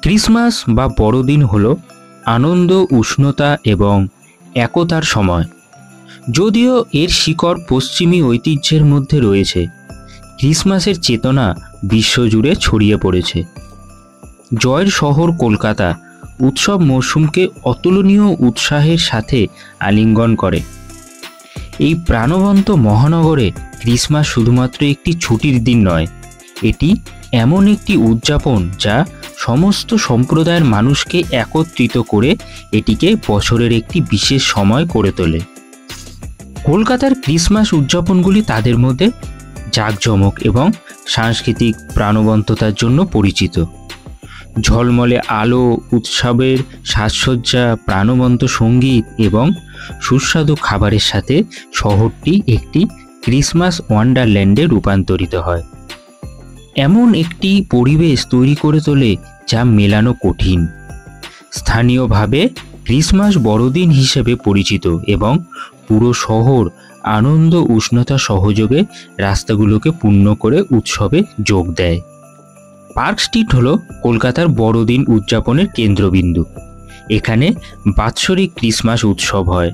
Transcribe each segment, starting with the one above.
Christmas বা বড়দিন হলো আনন্দ, উষ্ণতা এবং একতার সময়। যদিও এর শিকড় পশ্চিমী ঐতিহ্যের মধ্যে রয়েছে, ক্রিসমাসের চেতনা বিশ্বজুড়ে ছড়িয়ে পড়েছে। জয়ের শহর কলকাতা উৎসব মরশুমকে অতুলনীয় উৎসাহের সাথে আলিঙ্গন করে। এই প্রাণবন্ত মহানগরে ক্রিসমাস শুধুমাত্র একটি ছুটির দিন নয়, এটি এমন একটি উদযাপন যা সমস্ত সম্প্রদায়ের মানুষকে একত্রিত করে এটিকে বছরের একটি বিশেষ সময় করে তোলে। কলকাতার ক্রিসমাস উদযাপনগুলি তাদের মধ্যে জাঁকজমক এবং সাংস্কৃতিক প্রাণবন্ততার জন্য পরিচিত। ঝলমলে আলো, উৎসবের সাজসজ্জা, প্রাণবন্ত সঙ্গীত এবং সুস্বাদু খাবারের সাথে শহরটি একটি ক্রিসমাস ওয়ান্ডারল্যান্ডে রূপান্তরিত হয়। এমন একটি পরিবেশ তৈরি করে তোলে যা মেলানো কঠিন। স্থানীয়ভাবে ক্রিসমাস বড়দিন হিসেবে পরিচিত এবং পুরো শহর আনন্দ, উষ্ণতা সহযোগে রাস্তাগুলোকে পূর্ণ করে উৎসবে যোগ দেয়। পার্ক স্ট্রিট হলো কলকাতার বড়দিন উদযাপনের কেন্দ্রবিন্দু। এখানে বাৎসরিক ক্রিসমাস উৎসব হয়।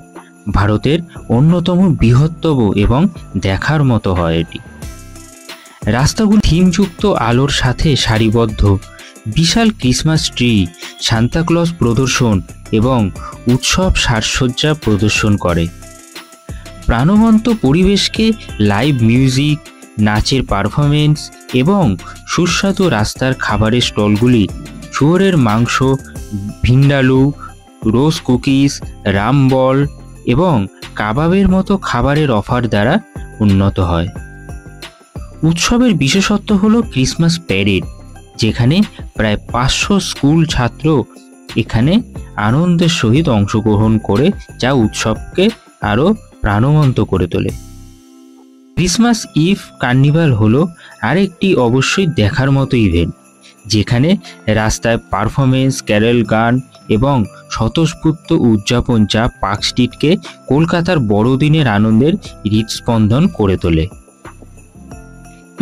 ভারতের অন্যতম বৃহত্তম এবং দেখার মতো হয় এটি। রাস্তাগুলো থিমযুক্ত আলোর সাথে সারিবদ্ধ, বিশাল ক্রিসমাস ট্রি, সান্তাক্লজ প্রদর্শন এবং উৎসব সাজসজ্জা প্রদর্শন করে। প্রাণবন্ত পরিবেশকে লাইভ মিউজিক, নাচের পারফরমেন্স এবং সুস্বাদু রাস্তার খাবারের স্টলগুলি শুয়োরের মাংস, ভিন্ডালু, রোজ কুকিজ, রামবল এবং কাবাবের মতো খাবারের অফার দ্বারা উন্নত হয়। উৎসবের বিশেষত্ব হলো ক্রিসমাস প্যারেড, যেখানে প্রায় 500 স্কুল ছাত্র এখানে আনন্দের সহিত অংশগ্রহণ করে, যা উৎসবকে আরও প্রাণবন্ত করে তোলে। ক্রিসমাস ইভ কার্নিভাল হলো আরেকটি অবশ্যই দেখার মতো ইভেন্ট, যেখানে রাস্তায় পারফরমেন্স, ক্যারল গান এবং স্বতঃস্ফূর্ত উদযাপন যা পার্ক স্ট্রিটকে কলকাতার বড়দিনের আনন্দের হৃদস্পন্দন করে তোলে।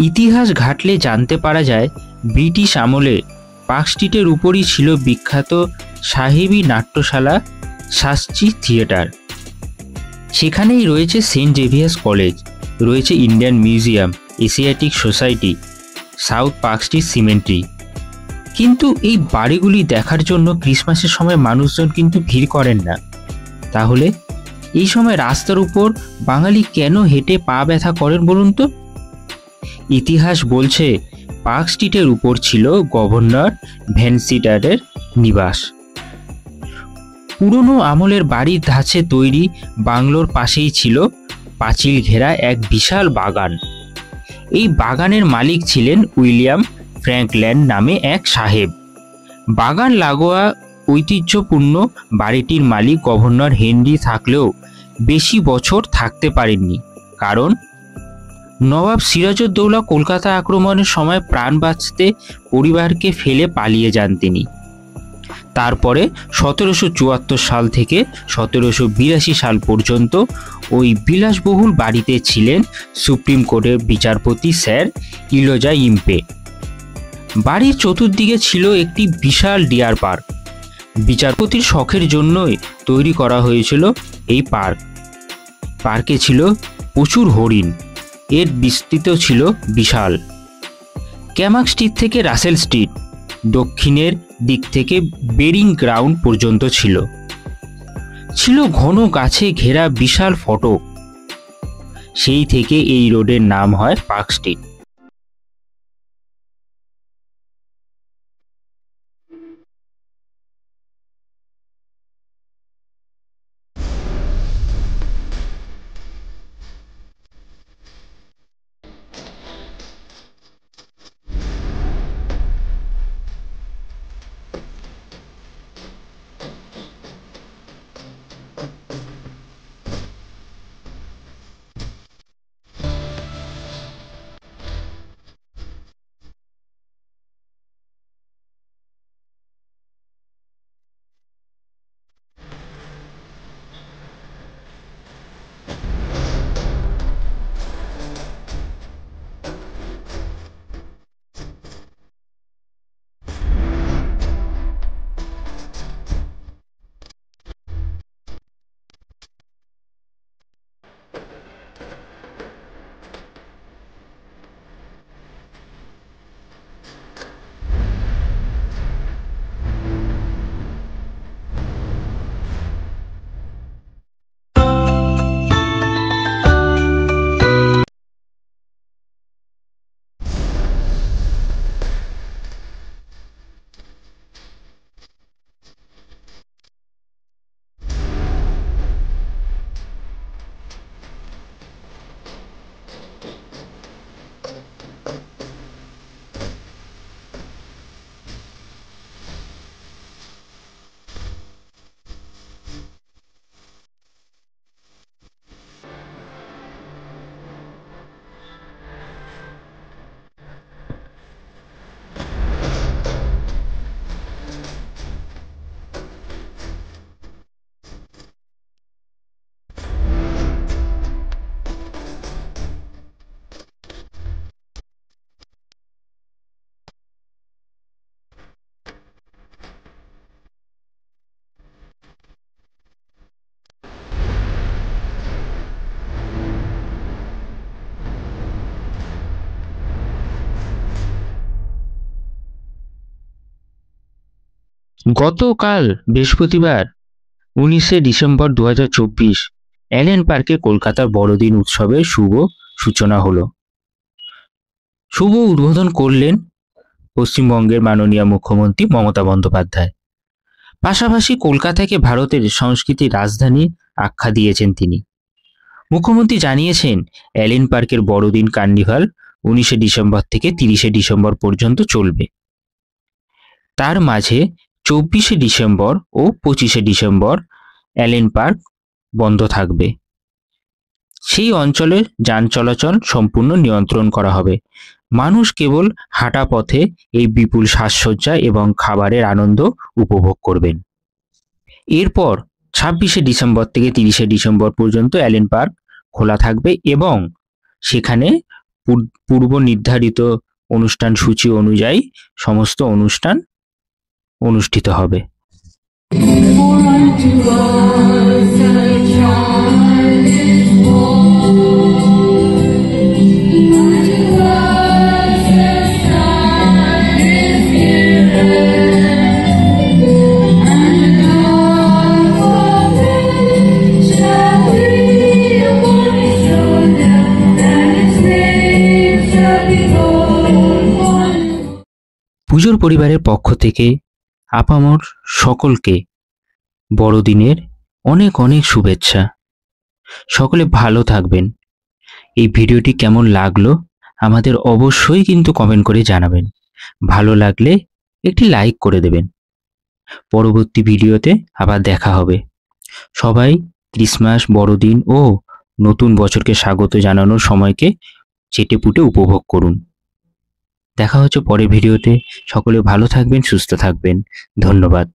ইতিহাস ঘাটলে জানতে পারা যায়, ব্রিটিশ আমলে পার্ক স্ট্রিটের উপরই ছিল বিখ্যাত সাহেবী নাট্যশালা শাস্ত্রী থিয়েটার। সেখানেই রয়েছে সেন্ট জেভিয়ার্স কলেজ, রয়েছে Indian museum, Asiatic society, south park street cemetery. কিন্তু এই বাড়িগুলি দেখার জন্য ক্রিসমাসের সময় মানুষজন কিন্তু ভিড় করেন না। তাহলে এই সময় রাস্তার উপর বাঙালি কেন হেঁটে পা ব্যথা করেন বলুন তো? ইতিহাস বলছে পার্ক স্ট্রিটের উপর ছিল গভর্নর ভ্যানসিটারের নিবাস। পুরনো আমলের বাড়ির ধাঁচে তৈরি বাংলোর পাশেই ছিল পাঁচিল ঘেরা এক বিশাল বাগান। এই বাগানের মালিক ছিলেন উইলিয়াম ফ্র্যাঙ্কল্যান্ড নামে এক সাহেব। বাগান লাগোয়া ঐতিহ্যপূর্ণ বাড়িটির মালিক গভর্নর হেনরি থাকলেও বেশি বছর থাকতে পারেননি, কারণ নবাব সিরাজউদ্দৌলা কলকাতা আক্রমণের সময় প্রাণ বাঁচতে পরিবারকে ফেলে পালিয়ে যান তিনি। তারপরে 1774 সাল থেকে 1782 সাল পর্যন্ত ওই বিলাসবহুল বাড়িতে ছিলেন সুপ্রিম কোর্টের বিচারপতি স্যার ইলোজা ইম্পে। বাড়ির চতুর্দিকে ছিল একটি বিশাল ডিয়ার পার্ক। বিচারপতির শখের জন্যই তৈরি করা হয়েছিল এই পার্ক। পার্কে ছিল প্রচুর হরিণ। এর বিস্তৃত ছিল বিশাল। ক্যামাক স্ট্রিট থেকে রাসেল স্ট্রিট, দক্ষিণের দিক থেকে বেরিং গ্রাউন্ড পর্যন্ত ছিল ঘন গাছে ঘেরা বিশাল ফটক। সেই থেকে এই রোডের নাম হয় পার্ক স্ট্রিট। গতকাল বৃহস্পতিবার 19শে ডিসেম্বর 2024 অ্যালেন পার্কে কলকাতার বড়দিন উৎসবের শুভ সূচনা হলো। শুভ উদ্বোধন করলেন পশ্চিমবঙ্গের মাননীয় মুখ্যমন্ত্রী মমতা বন্দ্যোপাধ্যায়। পাশাপাশি কলকাতাকে ভারতের সংস্কৃতির রাজধানী আখ্যা দিয়েছেন তিনি। মুখ্যমন্ত্রী জানিয়েছেন, অ্যালেন পার্কের বড়দিন কার্নিভাল 19শে ডিসেম্বর থেকে 30শে ডিসেম্বর পর্যন্ত চলবে। তার মাঝে 24শে ডিসেম্বর ও 25শে ডিসেম্বর অ্যালেন পার্ক বন্ধ থাকবে। সেই অঞ্চলে যান চলাচল সম্পূর্ণ নিয়ন্ত্রণ করা হবে। মানুষ কেবল হাঁটা পথে এই বিপুল সাজসজ্জা এবং খাবারের আনন্দ উপভোগ করবেন। এরপর 26শে ডিসেম্বর থেকে 30শে ডিসেম্বর পর্যন্ত অ্যালেন পার্ক খোলা থাকবে এবং সেখানে পূর্ব নির্ধারিত অনুষ্ঠান সূচি অনুযায়ী সমস্ত অনুষ্ঠান অনুষ্ঠিত হবে। পুজোর পরিবারের পক্ষ থেকে আপামর সকলকে বড়দিনের অনেক অনেক শুভেচ্ছা। সকলে ভালো থাকবেন। এই ভিডিওটি কেমন লাগলো আমাদের অবশ্যই কিন্তু কমেন্ট করে জানাবেন। ভালো লাগলে একটি লাইক করে দেবেন। পরবর্তী ভিডিওতে আবার দেখা হবে। সবাই ক্রিসমাস, বড়দিন ও নতুন বছরকে স্বাগত জানানোর সময়কে চেটেপুটে উপভোগ করুন। দেখা হচ্ছে পরের ভিডিওতে। সকলে ভালো থাকবেন, সুস্থ থাকবেন। ধন্যবাদ।